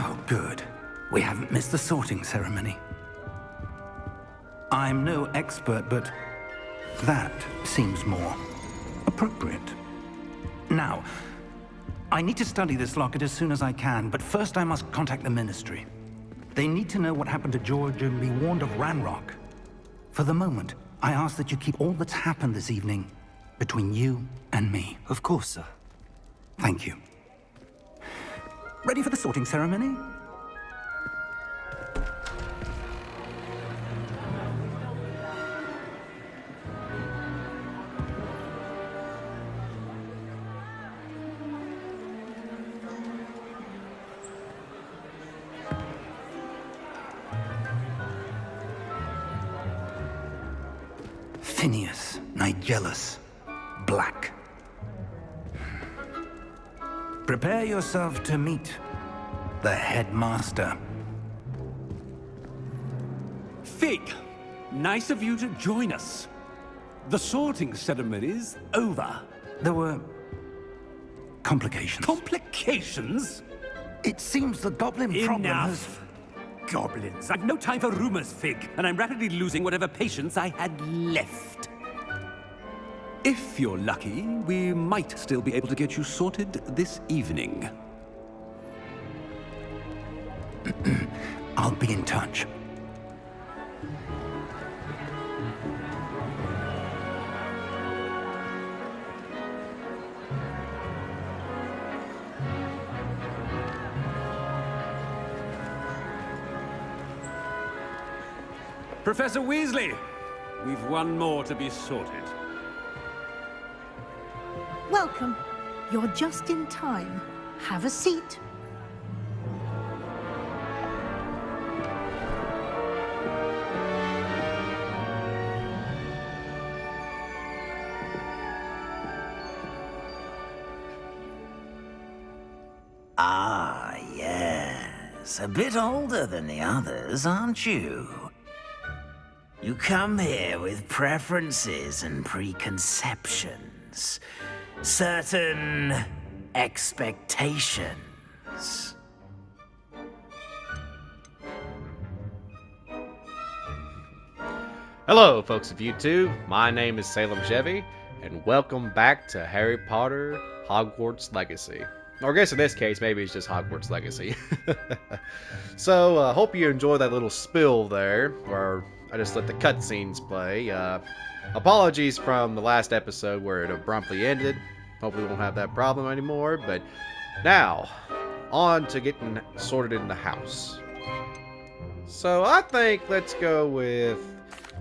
Oh, good. We haven't missed the sorting ceremony. I'm no expert, but that seems more appropriate. Now, I need to study this locket as soon as I can, but first I must contact the Ministry. They need to know what happened to George and be warned of Ranrock. For the moment, I ask that you keep all that's happened this evening between you and me. Of course, sir. Thank you. Ready for the sorting ceremony? Phineas, Nigellus, Black. Prepare yourself to meet the headmaster. Fig, nice of you to join us. The sorting ceremony's over. There were complications. Complications? It seems the goblin problem has... Enough. Goblins. I've no time for rumors, Fig, and I'm rapidly losing whatever patience I had left. If you're lucky, we might still be able to get you sorted this evening. I'll be in touch. Professor Weasley, we've one more to be sorted. Welcome. You're just in time. Have a seat. Ah, yes. A bit older than the others, aren't you? You come here with preferences and preconceptions. Certain expectations. Hello, folks of YouTube. My name is Salemchevy, and welcome back to Harry Potter Hogwarts Legacy. Or I guess in this case, maybe it's just Hogwarts Legacy. So, hope you enjoyed that little spill there, where I just let the cutscenes play. Apologies from the last episode where it abruptly ended. Hopefully we won't have that problem anymore. But now, on to getting sorted in the house. So I think let's go with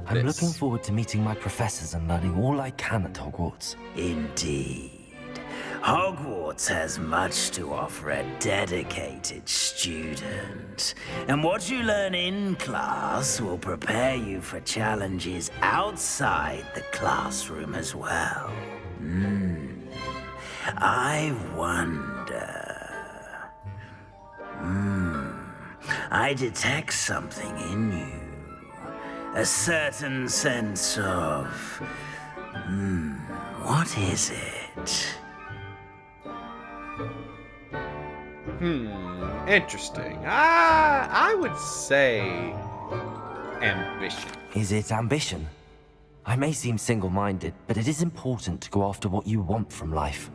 I'm this. looking forward to meeting my professors and learning all I can at Hogwarts. Indeed. Hogwarts has much to offer a dedicated student. And what you learn in class will prepare you for challenges outside the classroom as well. I wonder... I detect something in you. A certain sense of... what is it? Interesting. I would say ambition. Is it ambition? I may seem single-minded, but it is important to go after what you want from life.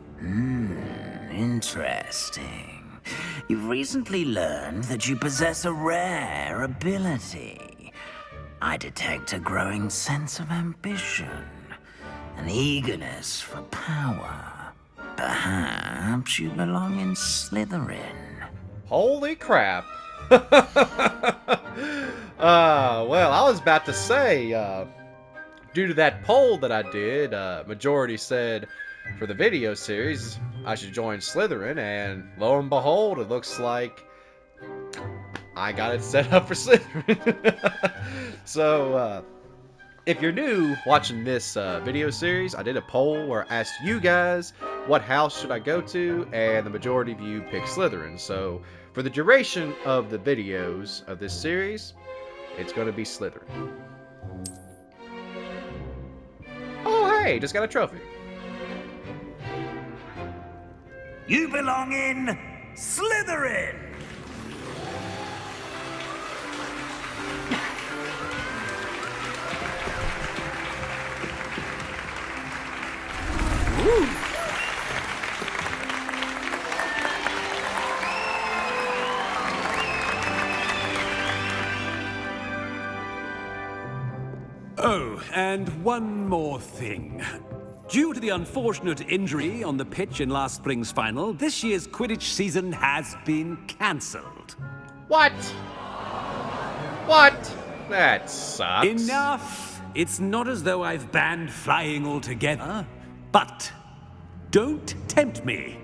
Interesting. You've recently learned that you possess a rare ability. I detect a growing sense of ambition, an eagerness for power. Perhaps you belong in Slytherin. Holy crap. Well, I was about to say, due to that poll that I did, majority said for the video series I should join Slytherin, and lo and behold, it looks like I got it set up for Slytherin. So, if you're new watching this video series, I did a poll where I asked you guys what house should I go to, and the majority of you picked Slytherin. So, for the duration of the videos of this series, it's going to be Slytherin. Oh, hey, just got a trophy. You belong in Slytherin! Oh, and one more thing. Due to the unfortunate injury on the pitch in last spring's final, this year's Quidditch season has been cancelled. What? What? That sucks. Enough! It's not as though I've banned flying altogether, but don't tempt me.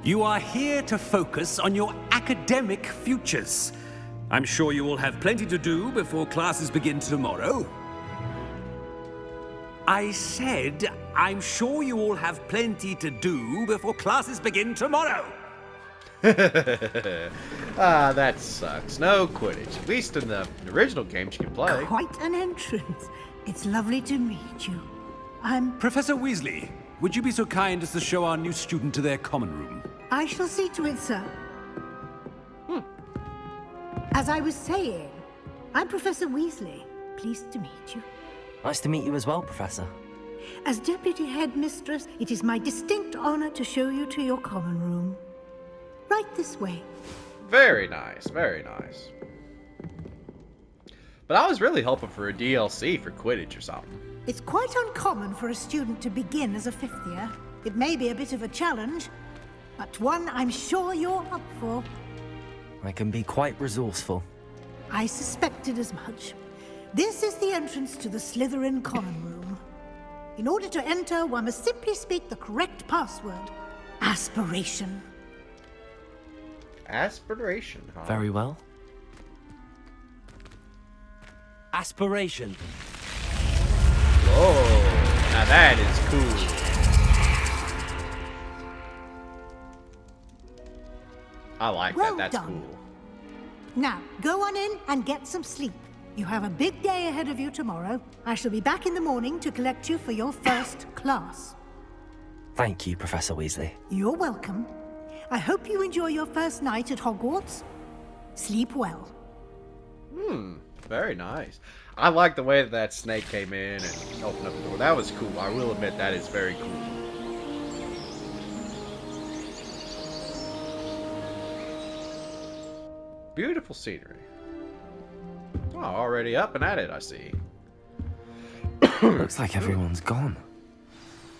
You are here to focus on your academic futures. I'm sure you will have plenty to do before classes begin tomorrow. I said, I'm sure you all have plenty to do before classes begin tomorrow. Ah, that sucks. No Quidditch. At least in the original games you can play. Quite an entrance. It's lovely to meet you. I'm... Professor Weasley, would you be so kind as to show our new student to their common room? I shall see to it, sir. As I was saying, I'm Professor Weasley. Pleased to meet you. Nice to meet you as well, Professor. As Deputy Headmistress, it is my distinct honor to show you to your common room. Right this way. Very nice, very nice. But I was really hoping for a DLC for Quidditch or something. It's quite uncommon for a student to begin as a fifth year. It may be a bit of a challenge, but one I'm sure you're up for. I can be quite resourceful. I suspected as much. This is the entrance to the Slytherin common room. In order to enter, one must simply speak the correct password. Aspiration. Aspiration, huh? Very well. Aspiration. Oh, now that is cool. I like Well that. That's done. cool. Now, go on in and get some sleep. You have a big day ahead of you tomorrow. I shall be back in the morning to collect you for your first class. Thank you, Professor Weasley. You're welcome. I hope you enjoy your first night at Hogwarts. Sleep well. Very nice. I like the way that snake came in and opened up the door. That was cool. I will admit that is very cool. Beautiful scenery. Oh, already up and at it, I see. Looks like everyone's gone.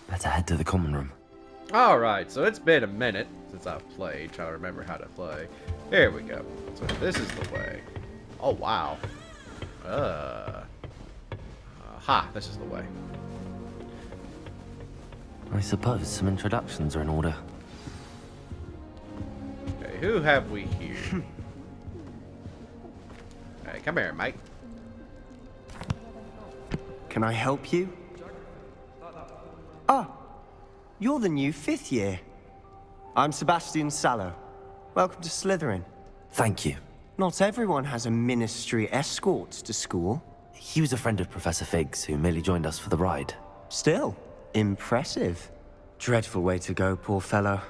Better head to the common room. Alright, so it's been a minute since I've played. Trying to remember how to play. Here we go. So this is the way. Oh, wow. Aha, this is the way. I suppose some introductions are in order. Okay, who have we here? Hey, come here, mate. Can I help you? Ah, you're the new fifth year. I'm Sebastian Sallow. Welcome to Slytherin. Thank you. Not everyone has a ministry escort to school. He was a friend of Professor Fig's who merely joined us for the ride. Still, impressive. Dreadful way to go, poor fellow.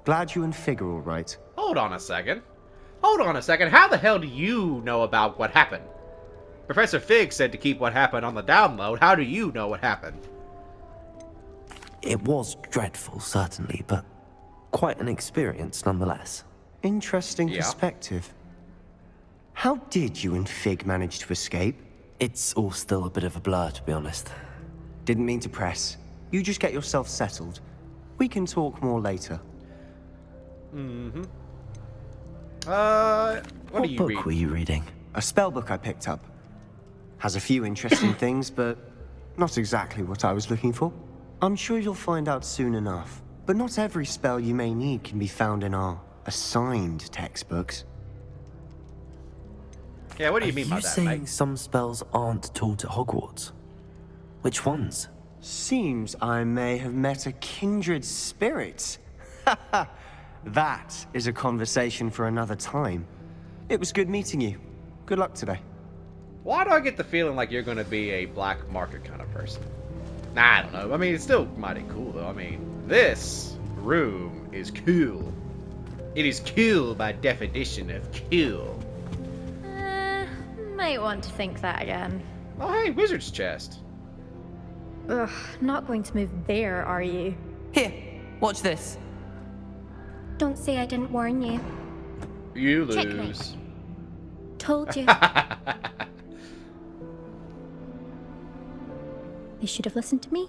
Glad you and Fig are all right. Hold on a second. Hold on a second. How the hell do you know about what happened? Professor Fig said to keep what happened on the download. How do you know what happened? It was dreadful, certainly, but quite an experience nonetheless. Interesting Yeah. perspective. How did you and Fig manage to escape? It's all still a bit of a blur, to be honest. Didn't mean to press. You just get yourself settled. We can talk more later. What are you book reading? were you reading? A spell book I picked up. Has a few interesting things, but not exactly what I was looking for. I'm sure you'll find out soon enough. But not every spell you may need can be found in our assigned textbooks. Yeah, what do you mean by Are you that, saying mate? some spells aren't taught at Hogwarts? Which ones? Seems I may have met a kindred spirit. That is a conversation for another time. It was good meeting you. Good luck today. Why do I get the feeling like you're going to be a black market kind of person? Nah, I don't know. I mean, it's still mighty cool, though. I mean, this room is cool. It is cool by definition of cool. Might want to think that again. Oh, hey, wizard's chest. Ugh, not going to move there, are you? Here, watch this. Don't say I didn't warn you. You Checkmate. lose. Told you. You should have listened to me.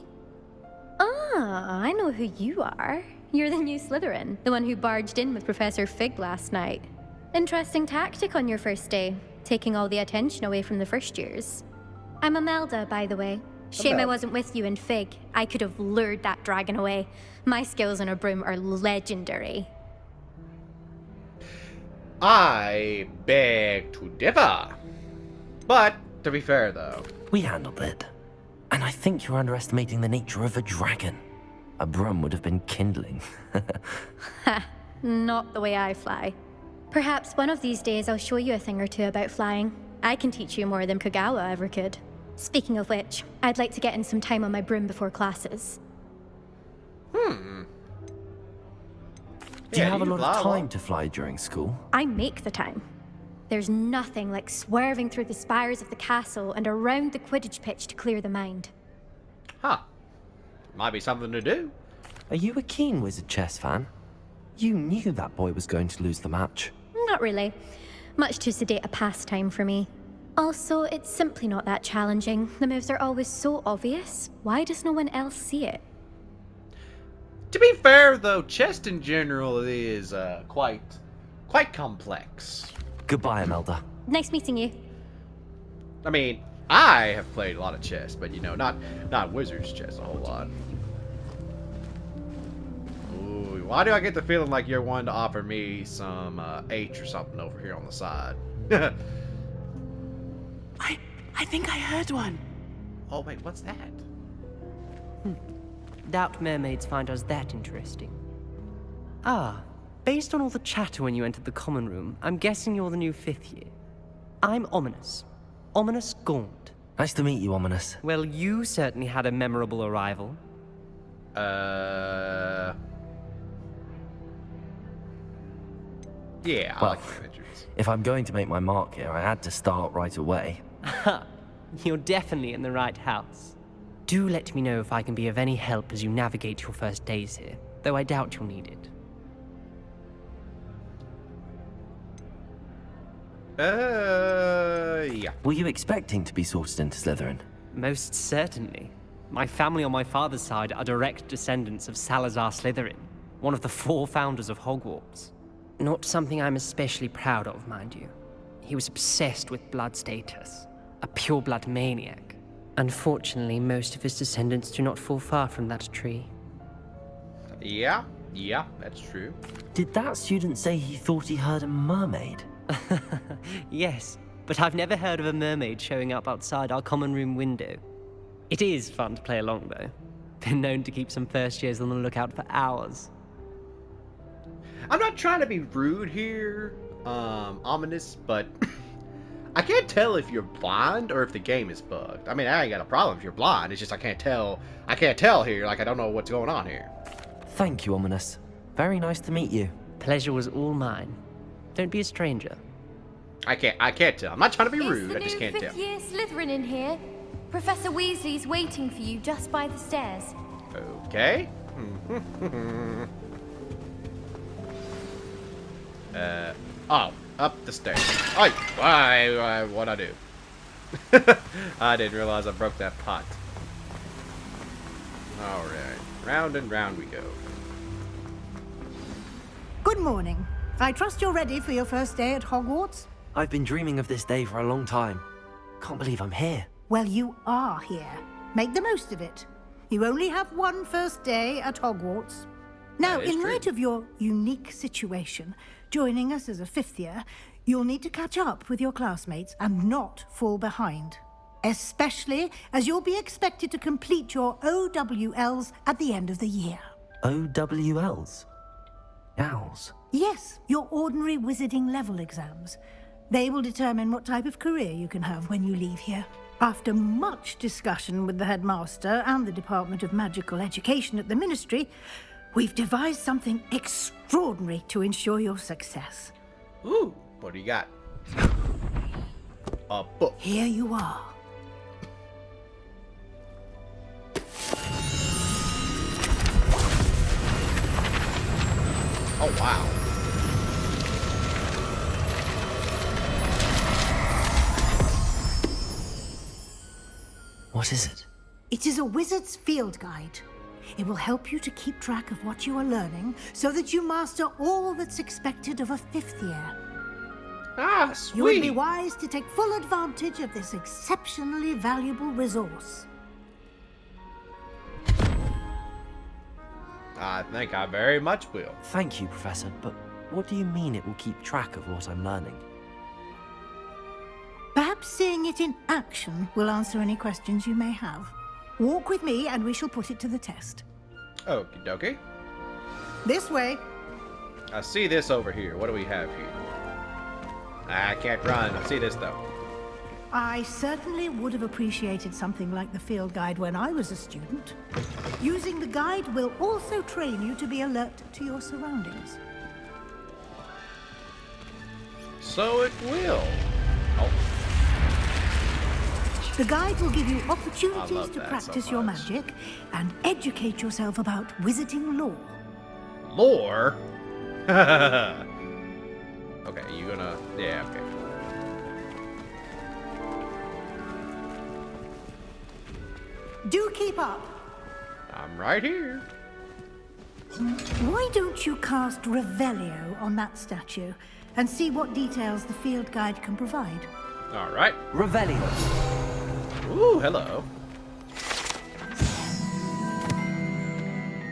Ah, I know who you are. You're the new Slytherin, the one who barged in with Professor Fig last night. Interesting tactic on your first day, taking all the attention away from the first years. I'm Imelda, by the way. Shame I wasn't with you in Fig. I could have lured that dragon away. My skills on a broom are legendary. I beg to differ. But, to be fair though... We handled it. And I think you're underestimating the nature of a dragon. A broom would have been kindling. Ha, not the way I fly. Perhaps one of these days I'll show you a thing or two about flying. I can teach you more than Kagawa ever could. Speaking of which, I'd like to get in some time on my broom before classes. Do you have a lot of time to fly during school? I make the time. There's nothing like swerving through the spires of the castle and around the Quidditch pitch to clear the mind. Huh. Might be something to do. Are you a keen wizard chess fan? You knew that boy was going to lose the match. Not really. Much too sedate a pastime for me. Also, it's simply not that challenging. The moves are always so obvious. Why does no one else see it? To be fair though, chess in general is quite complex. Goodbye, Imelda. Nice meeting you. I mean, I have played a lot of chess, but you know, not wizard's chess a whole lot. Ooh, why do I get the feeling like you're wanting to offer me some H or something over here on the side? I think I heard one. Oh wait, what's that? Doubt mermaids find us that interesting. Ah, based on all the chatter when you entered the common room, I'm guessing you're the new 5th year. I'm Ominous. Ominous Gaunt. Nice to meet you, Ominous. Well, you certainly had a memorable arrival. Yeah, I Well, like the adventures. If I'm going to make my mark here, I had to start right away. Ha! You're definitely in the right house. Do let me know if I can be of any help as you navigate your first days here, though I doubt you'll need it. Yeah. Were you expecting to be sorted into Slytherin? Most certainly. My family on my father's side are direct descendants of Salazar Slytherin, one of the 4 founders of Hogwarts. Not something I'm especially proud of, mind you. He was obsessed with blood status, a pure-blood maniac. Unfortunately, most of his descendants do not fall far from that tree. Yeah, that's true. Did that student say he thought he heard a mermaid? Yes, but I've never heard of a mermaid showing up outside our common room window. It is fun to play along, though. Been known to keep some first years on the lookout for hours. I'm not trying to be rude here, Ominous, but I can't tell if you're blind or if the game is bugged. I mean, I ain't got a problem if you're blind. It's just I can't tell here. Like, I don't know what's going on here. Thank you, Ominous. Very nice to meet you. Pleasure was all mine. Don't be a stranger. I can't tell. I'm not trying to be rude. I just can't tell. It's the new 5th year Slytherin in here. Professor Weasley's waiting for you just by the stairs. Okay. Oh, up the stairs. What'd I do? I didn't realize I broke that pot. Alright, round and round we go. Good morning. I trust you're ready for your first day at Hogwarts? I've been dreaming of this day for a long time. Can't believe I'm here. Well, you are here. Make the most of it. You only have one first day at Hogwarts. Now, in light of your unique situation, joining us as a 5th year, you'll need to catch up with your classmates and not fall behind. Especially as you'll be expected to complete your OWLs at the end of the year. OWLs? Owls? Yes, your ordinary wizarding level exams. They will determine what type of career you can have when you leave here. After much discussion with the headmaster and the Department of Magical Education at the Ministry, we've devised something extraordinary to ensure your success. Ooh, what do you got? A book. Here you are. Oh, wow. What is it? It is a wizard's field guide. It will help you to keep track of what you are learning so that you master all that's expected of a 5th year. Ah, sweet. You would be wise to take full advantage of this exceptionally valuable resource. I think I very much will. Thank you, Professor, but what do you mean it will keep track of what I'm learning? Perhaps seeing it in action will answer any questions you may have. Walk with me and we shall put it to the test. Okie dokie. This way. I see this over here. What do we have here? I can't run. I see this though. I certainly would have appreciated something like the field guide when I was a student. Using the guide will also train you to be alert to your surroundings. So it will. Oh. The guide will give you opportunities love to that practice so your much. magic and educate yourself about wizarding lore. Lore? Okay, you gonna... Yeah, okay. Do keep up. I'm right here. Why don't you cast Revelio on that statue and see what details the field guide can provide? Alright. Revelio. Ooh, hello.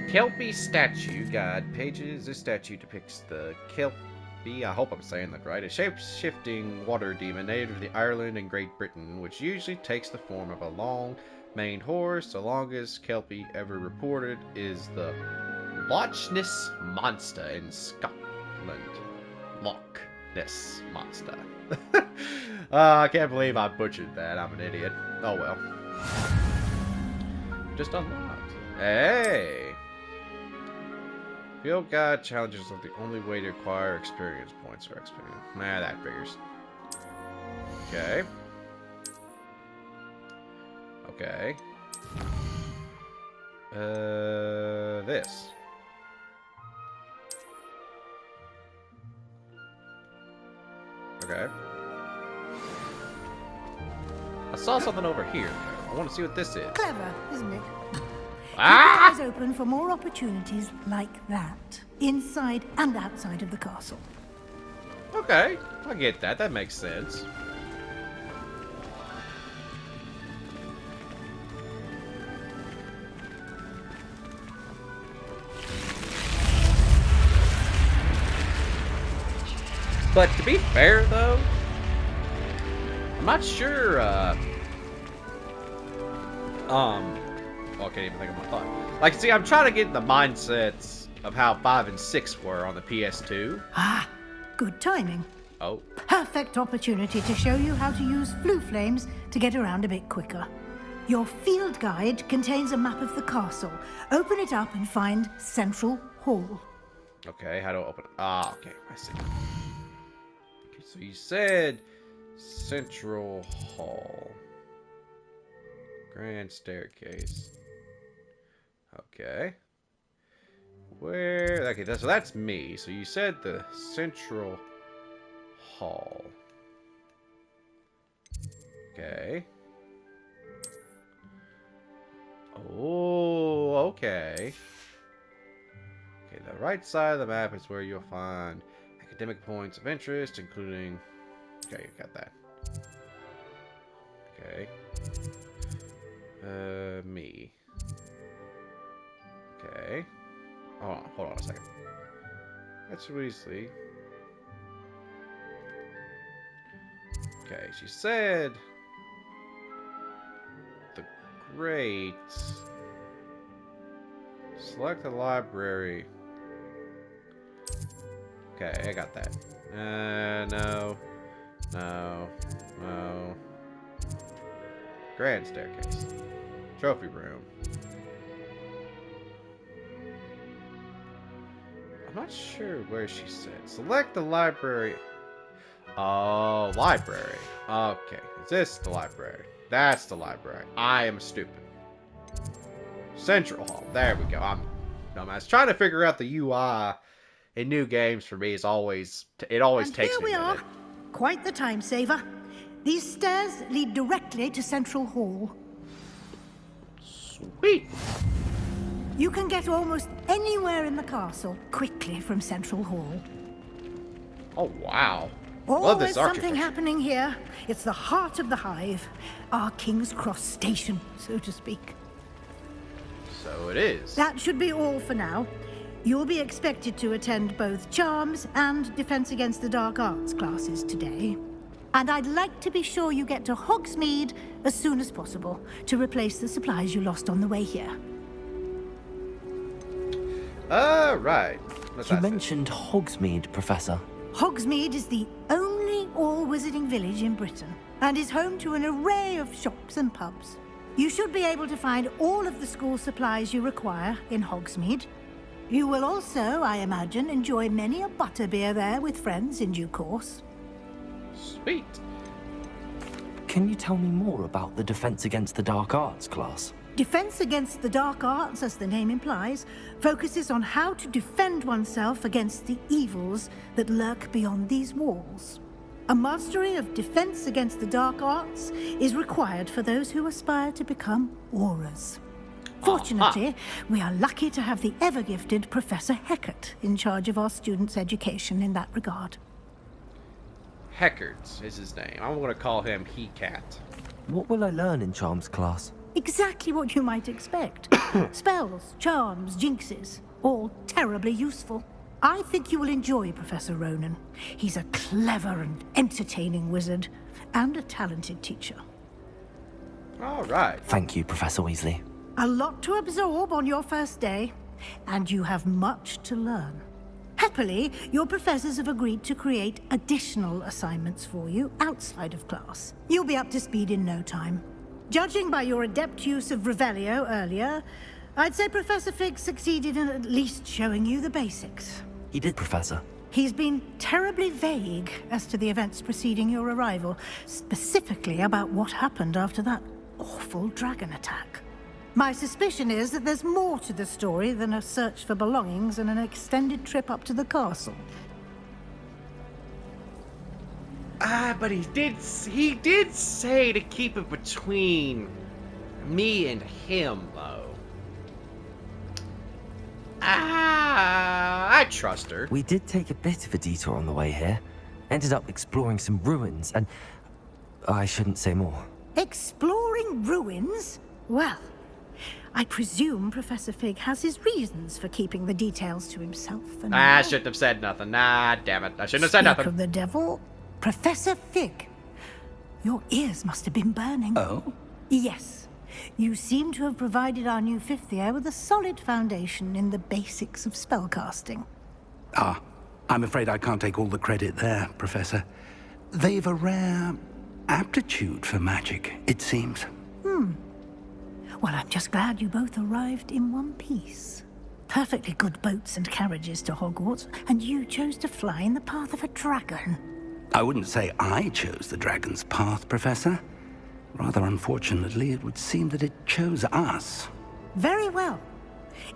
Kelpie statue guide pages. This statue depicts the Kelpie, I hope I'm saying that right, a shape-shifting water demon native to Ireland and Great Britain, which usually takes the form of a long-maned horse. The longest Kelpie ever reported is the Loch Ness Monster in Scotland. Loch Ness Monster. I can't believe I butchered that. I'm an idiot. Oh well. Just unlocked. Hey! Field guide challenges are the only way to acquire experience points or experience. Nah, that figures. Okay. Okay. This. Okay. I saw something over here. I want to see what this is. Clever, isn't it? Ah! Keep your eyes open for more opportunities like that, inside and outside of the castle. Okay, I get that. That makes sense. But to be fair, though, I'm not sure, well, I can't even think of my thought. Like, see, I'm trying to get in the mindsets of how 5 and 6 were on the PS2. Ah, good timing. Oh. Perfect opportunity to show you how to use flue flames to get around a bit quicker. Your field guide contains a map of the castle. Open it up and find Central Hall. Okay, how do I open it? Ah, okay, I see. Okay, so you said Central Hall. Grand staircase. Okay. Where? Okay, so that's me. So you said the Central Hall. Okay. Oh, okay. Okay, the right side of the map is where you'll find academic points of interest, including... Okay, you got that. Okay. Me. Okay. Hold on a second. That's Weasley. Okay, she said... The Great... Select the library. Okay, I got that. No. No. No. Grand staircase. Trophy room. I'm not sure where she said. Select the library. Oh, library. Okay. Is this the library? That's the library. I am stupid. Central Hall. There we go. I'm dumbass. Trying to figure out the UI in new games for me is always... It always takes me a minute. Here we are. Quite the time saver. These stairs lead directly to Central Hall. Sweet. You can get almost anywhere in the castle quickly from Central Hall. Oh, wow. Always this something architecture. happening here. It's the heart of the hive. Our King's Cross station, so to speak. So it is. That should be all for now. You'll be expected to attend both Charms and Defense Against the Dark Arts classes today. And I'd like to be sure you get to Hogsmeade as soon as possible to replace the supplies you lost on the way here. Right. What's You that say? mentioned Hogsmeade, Professor. Hogsmeade is the only all-wizarding village in Britain and is home to an array of shops and pubs. You should be able to find all of the school supplies you require in Hogsmeade. You will also, I imagine, enjoy many a butterbeer there with friends in due course. Sweet. Can you tell me more about the Defense Against the Dark Arts class? Defense Against the Dark Arts, as the name implies, focuses on how to defend oneself against the evils that lurk beyond these walls. A mastery of Defense Against the Dark Arts is required for those who aspire to become Aurors. Fortunately, we are lucky to have the ever-gifted Professor Heckert in charge of our students' education in that regard. Heckert is his name. I'm going to call him He-Cat. What will I learn in Charms class? Exactly what you might expect. Spells, charms, jinxes, all terribly useful. I think you will enjoy Professor Ronan. He's a clever and entertaining wizard, and a talented teacher. All right. Thank you, Professor Weasley. A lot to absorb on your first day, and you have much to learn. Happily, your professors have agreed to create additional assignments for you outside of class. You'll be up to speed in no time. Judging by your adept use of Revelio earlier, I'd say Professor Fig succeeded in at least showing you the basics. He did, Professor. He's been terribly vague as to the events preceding your arrival, specifically about what happened after that awful dragon attack. My suspicion is that there's more to the story than a search for belongings and an extended trip up to the castle. But he did say to keep it between me and him, though. I trust her. We did take a bit of a detour on the way here. Ended up exploring some ruins, and I shouldn't say more. Exploring ruins? Well, I presume Professor Fig has his reasons for keeping the details to himself. And I shouldn't have said nothing. Nah, damn it. I shouldn't have said Speak nothing. of the devil, Professor Fig, your ears must have been burning. Oh? Yes. You seem to have provided our new fifth year with a solid foundation in the basics of spellcasting. Ah, I'm afraid I can't take all the credit there, Professor. They've a rare aptitude for magic, it seems. Well, I'm just glad you both arrived in one piece. Perfectly good boats and carriages to Hogwarts, and you chose to fly in the path of a dragon. I wouldn't say I chose the dragon's path, Professor. Rather unfortunately, it would seem that it chose us. Very well.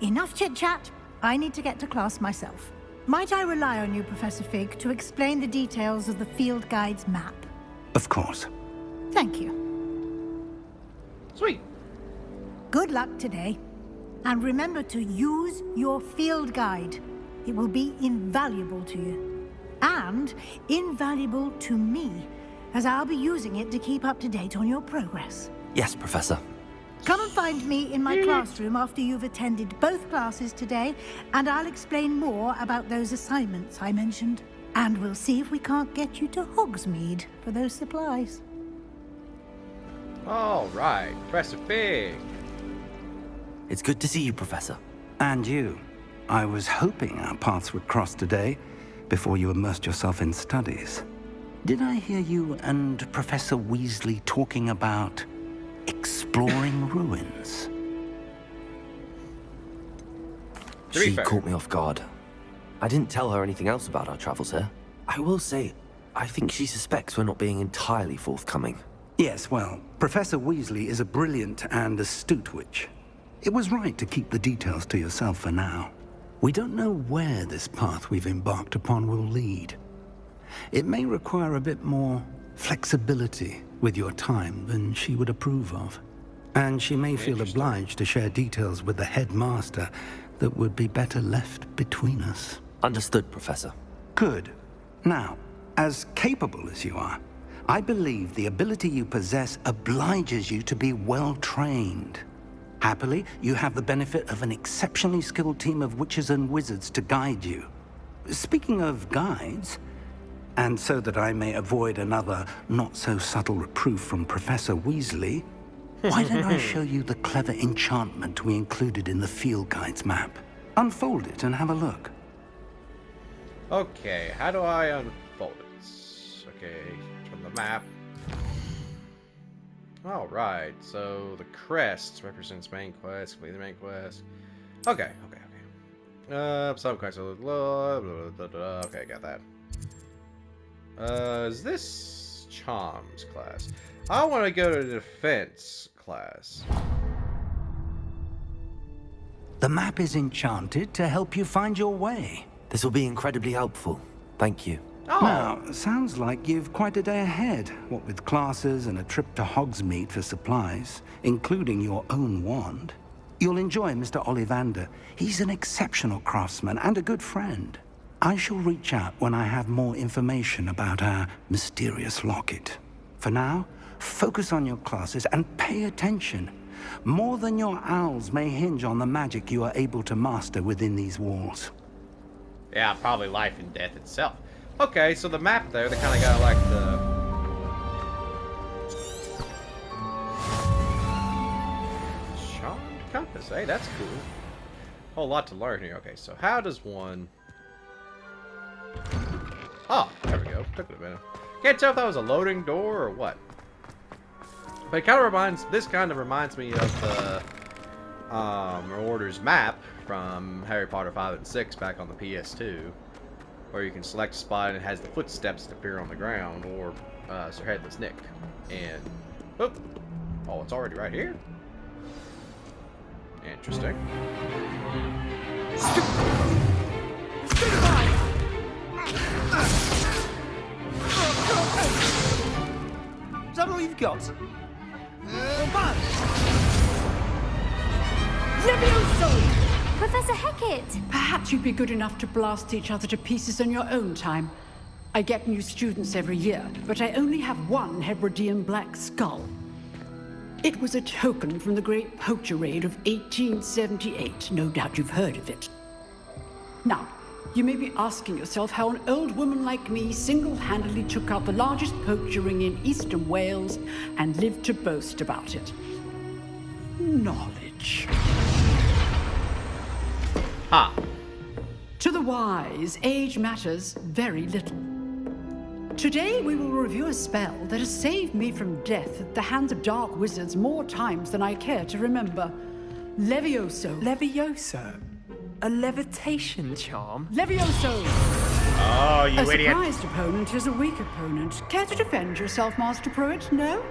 Enough chit-chat. I need to get to class myself. Might I rely on you, Professor Fig, to explain the details of the field guide's map? Of course. Thank you. Sweet. Good luck today. And remember to use your field guide. It will be invaluable to you. And invaluable to me, as I'll be using it to keep up to date on your progress. Yes, Professor. Come and find me in my classroom after you've attended both classes today, and I'll explain more about those assignments I mentioned. And we'll see if we can't get you to Hogsmeade for those supplies. All right. Professor Fig. It's good to see you, Professor. And you. I was hoping our paths would cross today, before you immersed yourself in studies. Did I hear you and Professor Weasley talking about exploring ruins? To be She fair. caught me off guard. I didn't tell her anything else about our travels here. I will say, I think she suspects we're not being entirely forthcoming. Yes, well, Professor Weasley is a brilliant and astute witch. It was right to keep the details to yourself for now. We don't know where this path we've embarked upon will lead. It may require a bit more flexibility with your time than she would approve of. And she may feel obliged to share details with the headmaster that would be better left between us. Understood, Professor. Good. Now, as capable as you are, I believe the ability you possess obliges you to be well trained. Happily, you have the benefit of an exceptionally skilled team of witches and wizards to guide you. Speaking of guides, and so that I may avoid another not-so-subtle reproof from Professor Weasley, why don't I show you the clever enchantment we included in the field guide's map? Unfold it and have a look. Okay, how do I unfold it? Okay, from the map. Alright, so the crest represents main quest, complete the main quest. Okay. Some quests are blah, blah, blah, blah. Okay, got that. Is this Charms class? I want to go to the defense class. The map is enchanted to help you find your way. This will be incredibly helpful. Thank you. Oh. Now, sounds like you've quite a day ahead, what with classes and a trip to Hogsmeade for supplies, including your own wand. You'll enjoy Mr. Ollivander. He's an exceptional craftsman and a good friend. I shall reach out when I have more information about our mysterious locket. For now, focus on your classes and pay attention. More than your owls may hinge on the magic you are able to master within these walls. Yeah, probably life and death itself. Okay, so the map there, they kind of got like the... Charmed compass, hey, that's cool. Whole lot to learn here. Okay, so how does one... Oh, there we go. Took it a minute. Can't tell if that was a loading door or what. But it kind of reminds... This kind of reminds me of the... Order's map from Harry Potter 5 and 6 back on the PS2. Where you can select a spot and it has the footsteps that appear on the ground, or Sir Headless Nick. And, oh, it's already right here. Interesting. Is that all you've got? Levioso! Professor Hecat! Perhaps you'd be good enough to blast each other to pieces on your own time. I get new students every year, but I only have one Hebridean black skull. It was a token from the Great Poacher Raid of 1878. No doubt you've heard of it. Now, you may be asking yourself how an old woman like me single-handedly took out the largest poacher ring in eastern Wales and lived to boast about it. Knowledge. Ah. To the wise, age matters very little. Today we will review a spell that has saved me from death at the hands of dark wizards more times than I care to remember. Levioso. Levioso? A levitation charm? Levioso! Oh, you a idiot. surprised opponent is a weak opponent. Care to defend yourself, Master Pruitt? No?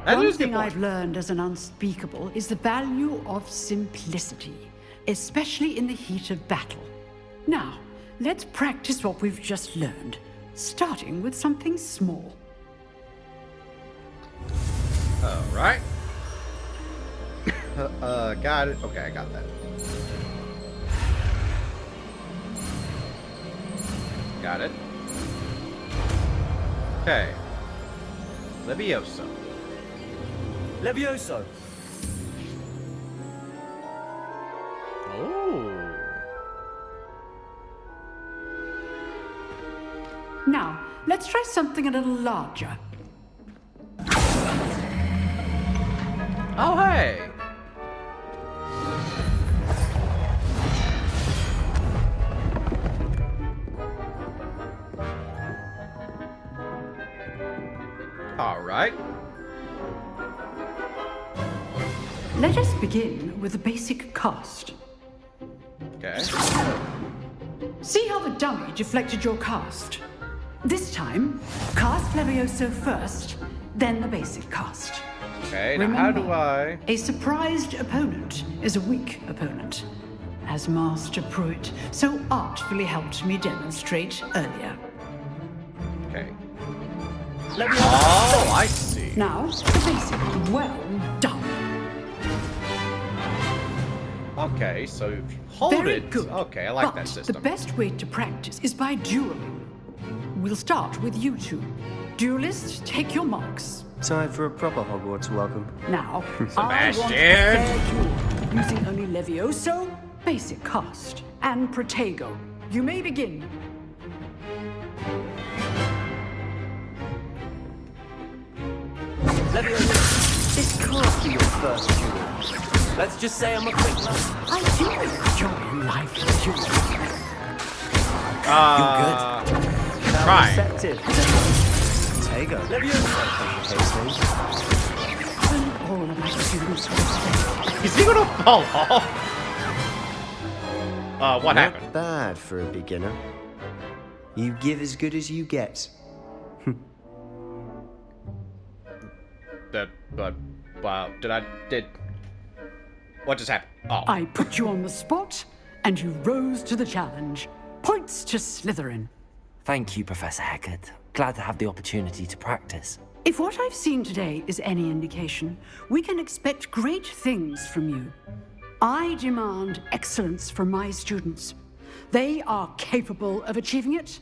One thing I've learned as an unspeakable is the value of simplicity, especially in the heat of battle. Now, let's practice what we've just learned, starting with something small. Alright. Got it. Okay, I got that. Got it. Okay. Levioso. Levioso! Oh. Now, let's try something a little larger. Oh, hey! Alright. Let us begin with the basic cast. Okay. See how the dummy deflected your cast? This time, cast Levioso first, then the basic cast. Okay, now how do I... A surprised opponent is a weak opponent, as Master Pruitt so artfully helped me demonstrate earlier. Okay. Oh, I see. Now, the basic. Well done. Okay, so hold Very it. good. Okay, I like But that system. the best way to practice is by dueling. We'll start with you two. Duelists, take your marks. Time for a proper Hogwarts welcome. Now, I want a Sebastian! fair duel, using only Levioso, basic cast, and Protego. You may begin. This can't be your first duel. Let's just say I'm a quick learner. I do enjoy life duels. You're good. Try. Receptive. Tego. All of my students will say. Is he gonna fall off? What Not happened? bad for a beginner. You give as good as you get. What just happened? Oh. I put you on the spot, and you rose to the challenge. Points to Slytherin. Thank you, Professor Hecat. Glad to have the opportunity to practice. If what I've seen today is any indication, we can expect great things from you. I demand excellence from my students. They are capable of achieving it,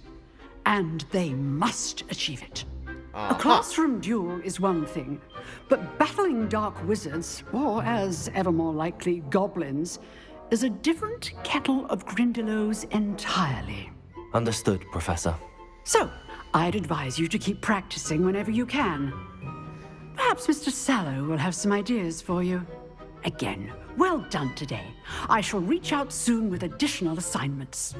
and they must achieve it. A classroom duel is one thing, but battling dark wizards, or as ever more likely, goblins, is a different kettle of Grindylows entirely. Understood, Professor. So, I'd advise you to keep practicing whenever you can. Perhaps Mr. Sallow will have some ideas for you. Again, well done today. I shall reach out soon with additional assignments.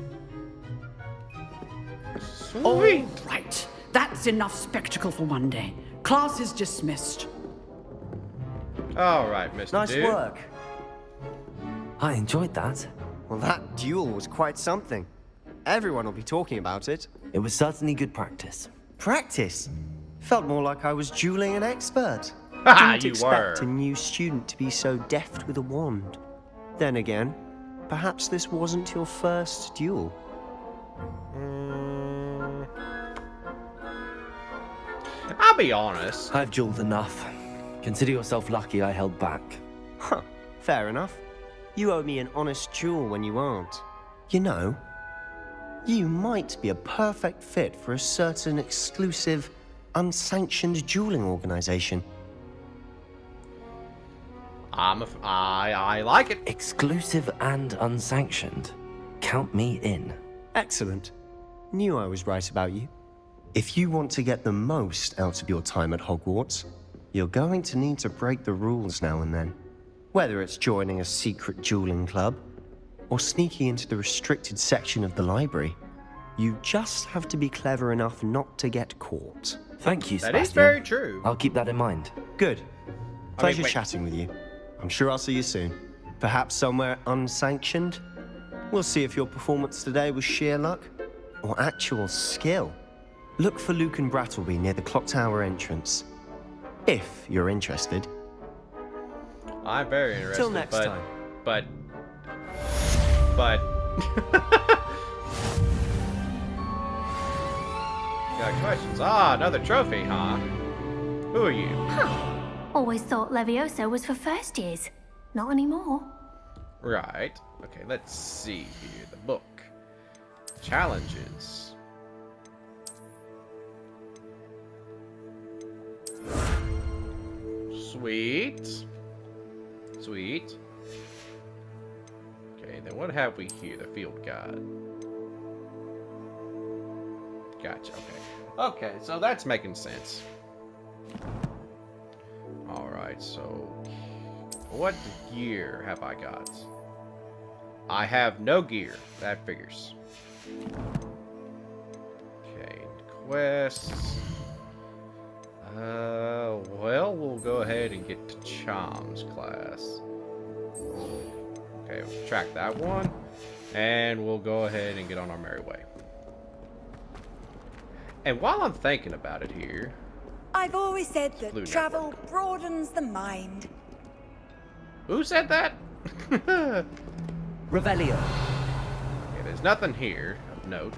All right. That's enough spectacle for one day. Class is dismissed. All right, Mr. Nice Dude. work. I enjoyed that. Well, that duel was quite something. Everyone will be talking about it. It was certainly good practice. Practice? Felt more like I was dueling an expert. Haha, Didn't you expect were. a new student to be so deft with a wand. Then again, perhaps this wasn't your first duel. I'll be honest. I've dueled enough. Consider yourself lucky I held back. Huh, fair enough. You owe me an honest duel when you aren't. You know, you might be a perfect fit for a certain exclusive, unsanctioned dueling organization. I like it. Exclusive and unsanctioned. Count me in. Excellent. Knew I was right about you. If you want to get the most out of your time at Hogwarts, you're going to need to break the rules now and then. Whether it's joining a secret dueling club, or sneaking into the restricted section of the library, you just have to be clever enough not to get caught. Thank you, That Sebastian. is very true. I'll keep that in mind. Good. Pleasure wait. chatting with you. I'm sure I'll see you soon. Perhaps somewhere unsanctioned? We'll see if your performance today was sheer luck or actual skill. Look for Luke and Brattleby near the clock tower entrance. If you're interested. I'm very interested. Till next time. But. Got questions. Ah, another trophy, huh? Who are you? Always thought Levioso was for first years. Not anymore. Right. Okay, let's see here. The book. Challenges. Sweet. Sweet. Okay, then what have we here? The field guide. Gotcha, okay. Okay, so that's making sense. Alright, so what gear have I got? I have no gear. That figures. Okay, quests. Well, we'll go ahead and get to Charms class. Okay, we'll track that one. And we'll go ahead and get on our merry way. And while I'm thinking about it here... I've always said that Blue travel broadens the mind. Who said that? Revelio. Okay, there's nothing here of note.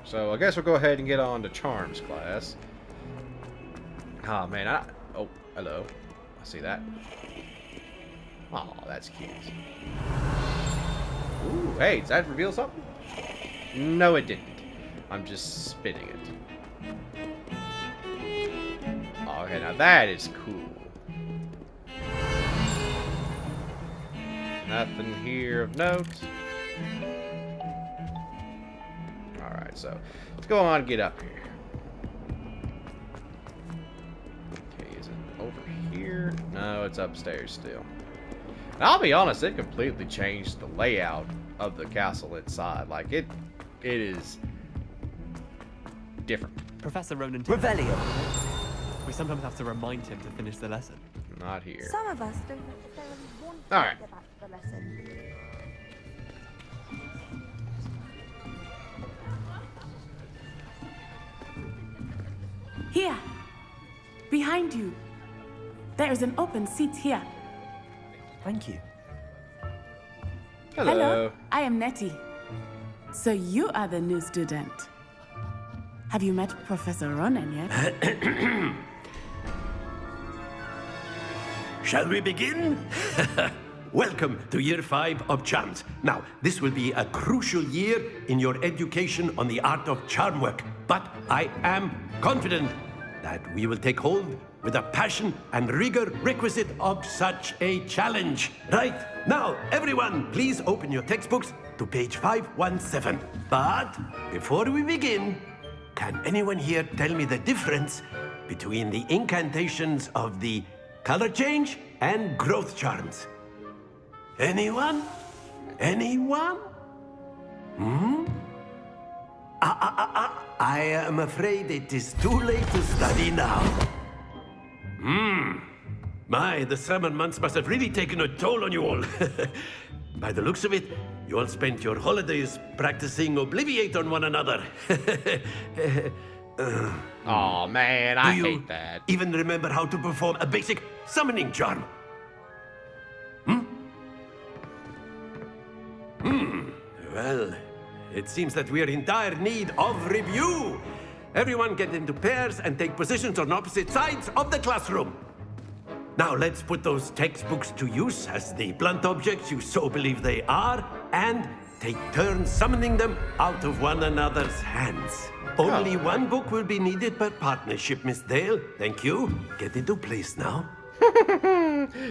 So I guess we'll go ahead and get on to Charms class. Oh, man. Oh, hello. I see that. Oh, that's cute. Ooh, hey, does that reveal something? No, it didn't. I'm just spinning it. Oh, okay, now that is cool. Nothing here of note. Alright, so let's go on and get up here. Okay, is it over here? No, it's upstairs still. And I'll be honest, it completely changed the layout of the castle inside. Like, it is different. Professor Ronan. Revelio. We sometimes have to remind him to finish the lesson. Not here. Some of us don't necessarily want All right. to get back to the lesson. Here. Behind you. There is an open seat here. Thank you. Hello. I am Nettie. So you are the new student. Have you met Professor Ronan yet? Shall we begin? Welcome to Year 5 of Charms. Now, this will be a crucial year in your education on the art of charm work, but I am confident that we will take hold with the passion and rigor requisite of such a challenge. Right, now, everyone, please open your textbooks to page 517. But before we begin, can anyone here tell me the difference between the incantations of the color change and growth charms? Anyone? Anyone? I am afraid it is too late to study now. My, the summer months must have really taken a toll on you all. By the looks of it, you all spent your holidays practicing Obliviate on one another. Oh man, I hate that. Even remember how to perform a basic summoning charm? Well, it seems that we are in dire need of review. Everyone get into pairs and take positions on opposite sides of the classroom. Now let's put those textbooks to use as the blunt objects you so believe they are, and take turns summoning them out of one another's hands. Only one book will be needed per partnership, Miss Dale. Thank you. Get into place now.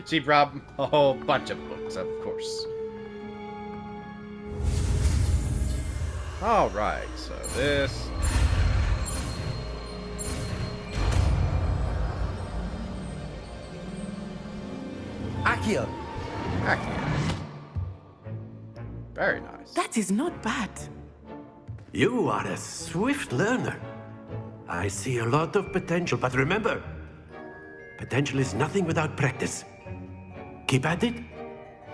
She brought a whole bunch of books, of course. Alright, so this... Accio. Accio. Very nice. That is not bad. You are a swift learner. I see a lot of potential, but remember, potential is nothing without practice. Keep at it.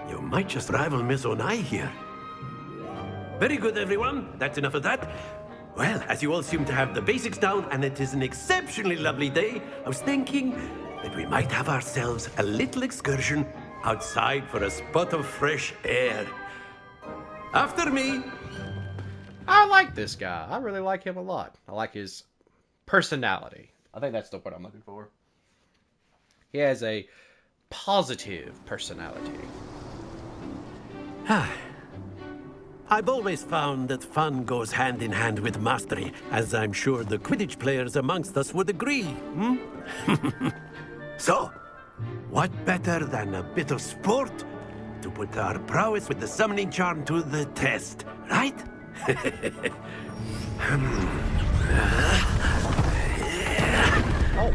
You might just rival Miss Onai here. Very good, everyone. That's enough of that. Well, as you all seem to have the basics down, and it is an exceptionally lovely day, I was thinking that we might have ourselves a little excursion outside for a spot of fresh air. After me. I like this guy. I really like him a lot. I like his personality. I think that's the word I'm looking for. He has a positive personality. I've always found that fun goes hand in hand with mastery, as I'm sure the Quidditch players amongst us would agree. So, what better than a bit of sport to put our prowess with the summoning charm to the test, right? Oh,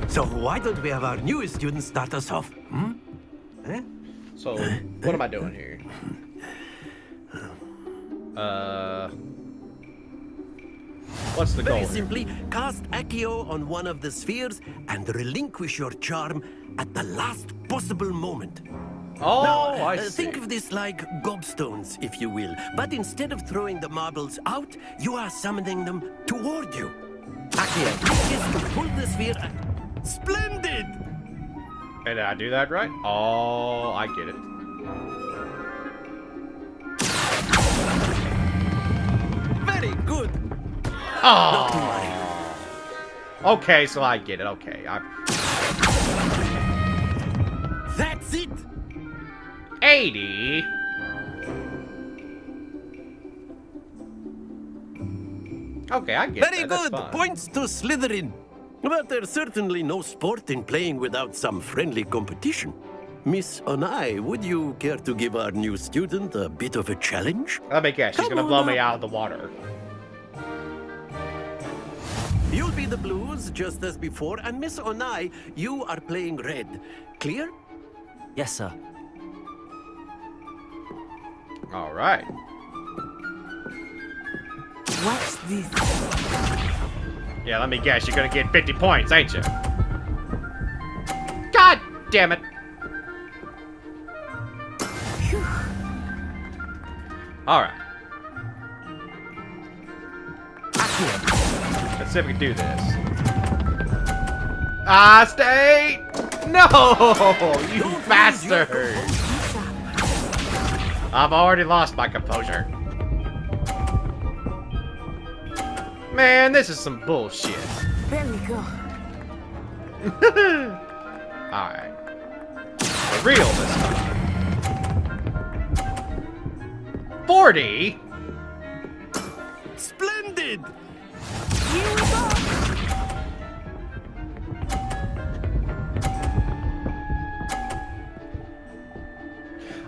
So why don't we have our newest student start us off? So, what am I doing here? What's the goal Very here? simply, cast Accio on one of the spheres and relinquish your charm at the last possible moment. Oh, now, I see. think of this like gobstones, if you will. But instead of throwing the marbles out, you are summoning them toward you. Accio, is to pull the sphere. Splendid! And did I do that right? Oh, I get it. good. Oh. Okay, so I get it. Okay. That's it. 80. Okay, I get Very that. That's good. fine. Points to Slytherin. But there's certainly no sport in playing without some friendly competition. Miss Onai, would you care to give our new student a bit of a challenge? Let me guess, she's gonna blow me out of the water. You'll be the blues, just as before, and Miss Onai, you are playing red. Clear? Yes, sir. All right. Watch this. Yeah, let me guess, you're gonna get 50 points, ain't you? God damn it. All right. Let's see if we can do this. Ah, stay! No, you bastard! I've already lost my composure. Man, this is some bullshit. There we go. Alright. For real this time. 40? Splendid! Here we go.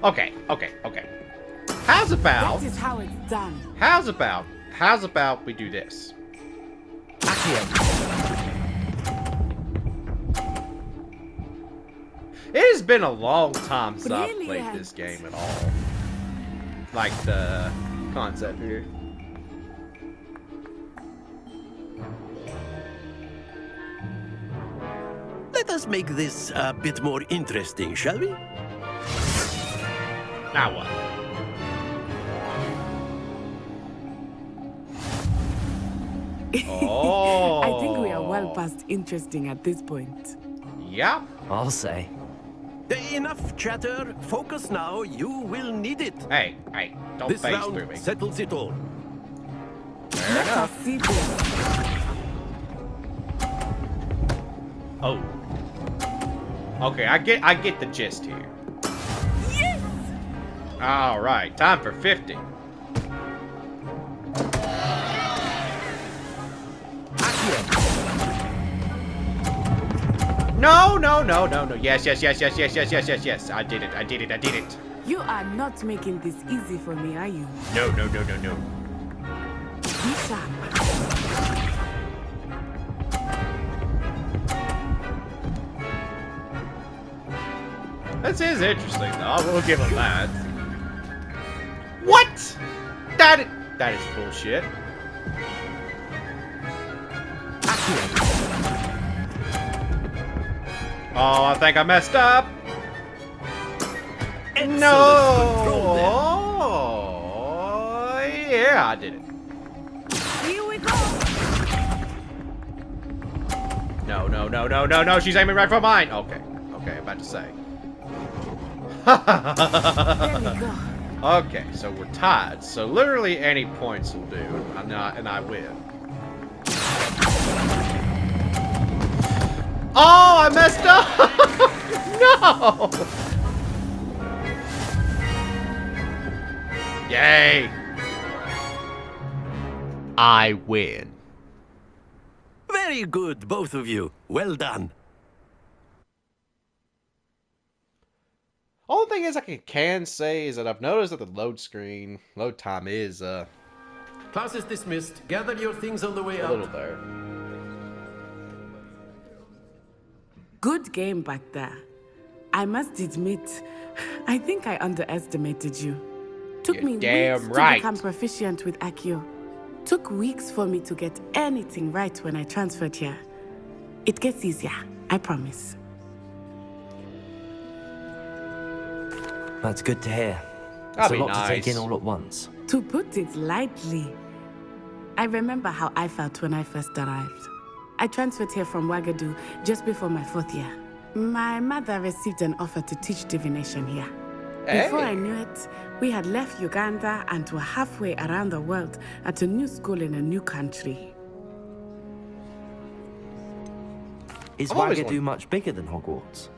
Okay. How's about... That is how it's done. How's about we do this? It has been a long time since I've played this game at all. Like the concept here. Let us make this a bit more interesting, shall we? Now what? Oh. I think we are well past interesting at this point. Yeah. I'll say. Enough chatter. Focus now. You will need it. Hey, don't this face round through me. settles it all. Fair enough. See this. Oh. Okay, I get the gist here. Yes! All right, time for 50. No. Yes. I did it. You are not making this easy for me, are you? No. Be sharp. This is interesting, though. I will give him that. What? That is bullshit. Oh, I think I messed up. Excellent No. Oh, yeah, I did it. Here we go. No. She's aiming right for mine. Okay, about to say. There we go. Okay, so we're tied. So literally any points will do, and I win. Oh, I messed up! No! Yay! I win. Very good, both of you. Well done. Only thing is I can say is that I've noticed that the load time is Class is dismissed. Gather your things on the way a out. little there. Good game back there. I must admit, I think I underestimated you. Took You're me damn weeks right. to become proficient with Accio. Took weeks for me to get anything right when I transferred here. It gets easier, I promise. That's good to hear. It's That'd a be lot to take nice. in all at once. To put it lightly, I remember how I felt when I first arrived. I transferred here from Wagadu just before my 4th year. My mother received an offer to teach divination here. Before I knew it, we had left Uganda and were halfway around the world at a new school in a new country. Is I've always Wagadu much bigger than Hogwarts?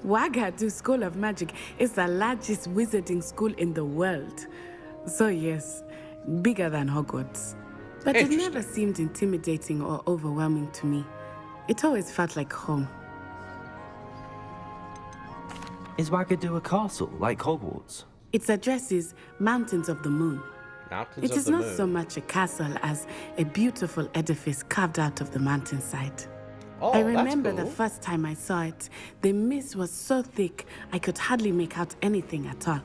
Wagadu School of Magic is the largest wizarding school in the world. So yes, bigger than Hogwarts. But it never seemed intimidating or overwhelming to me. It always felt like home. Is Wagadu a castle, like Hogwarts? Its address is Mountains of the Moon. Mountains It is not so much a castle as a beautiful edifice carved out of the mountainside. Oh, I remember that's cool. the first time I saw it, the mist was so thick I could hardly make out anything at all.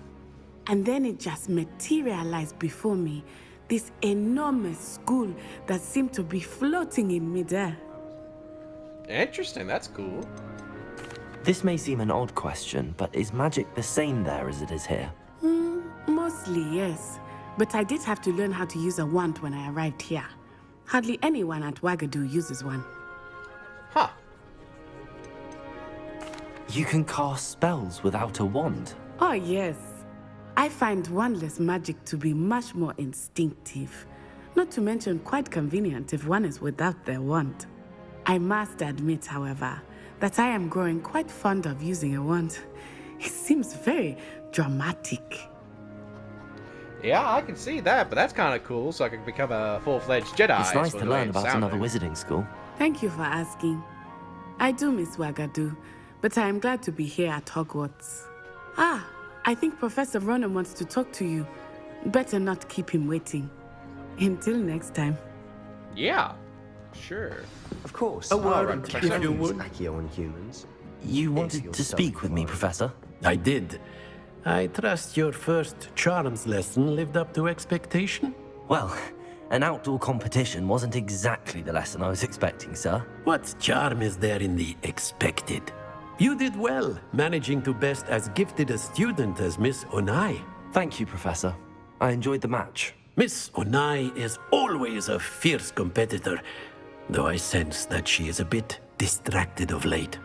And then it just materialized before me, this enormous school that seemed to be floating in midair. Interesting, that's cool. This may seem an odd question, but is magic the same there as it is here? Mostly, yes. But I did have to learn how to use a wand when I arrived here. Hardly anyone at Wagadu uses one. Huh. You can cast spells without a wand? Oh, yes. I find wandless magic to be much more instinctive. Not to mention quite convenient if one is without their wand. I must admit, however, that I am growing quite fond of using a wand. It seems very dramatic. Yeah, I can see that, but that's kind of cool, so I can become a full-fledged Jedi. It's nice to learn about another wizarding school. Thank you for asking. I do miss Wagadu, but I am glad to be here at Hogwarts. Ah, I think Professor Ronan wants to talk to you. Better not keep him waiting. Until next time. Yeah, sure. Of course. A word, if you would. Accio on humans. You wanted to speak with me, Professor? I did. I trust your first charms lesson lived up to expectation? Well, an outdoor competition wasn't exactly the lesson I was expecting, sir. What charm is there in the expected? You did well, managing to best as gifted a student as Miss Onai. Thank you, Professor. I enjoyed the match. Miss Onai is always a fierce competitor, though I sense that she is a bit distracted of late.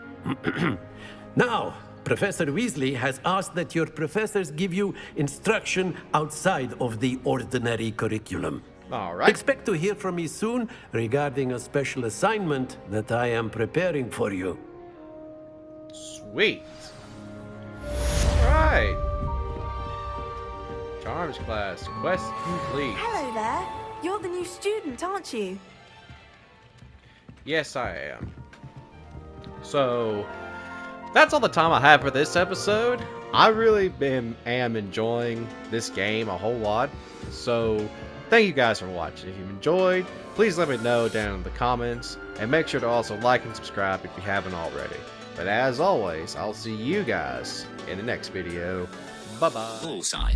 Now, Professor Weasley has asked that your professors give you instruction outside of the ordinary curriculum. All right. Expect to hear from me soon regarding a special assignment that I am preparing for you. Sweet. All right. Charms class, quest complete. Hello there. You're the new student, aren't you? Yes, I am. So, that's all the time I have for this episode. I really am enjoying this game a whole lot. So, thank you guys for watching. If you enjoyed, please let me know down in the comments. And make sure to also like and subscribe if you haven't already. But as always, I'll see you guys in the next video. Bye-bye. Bullseye.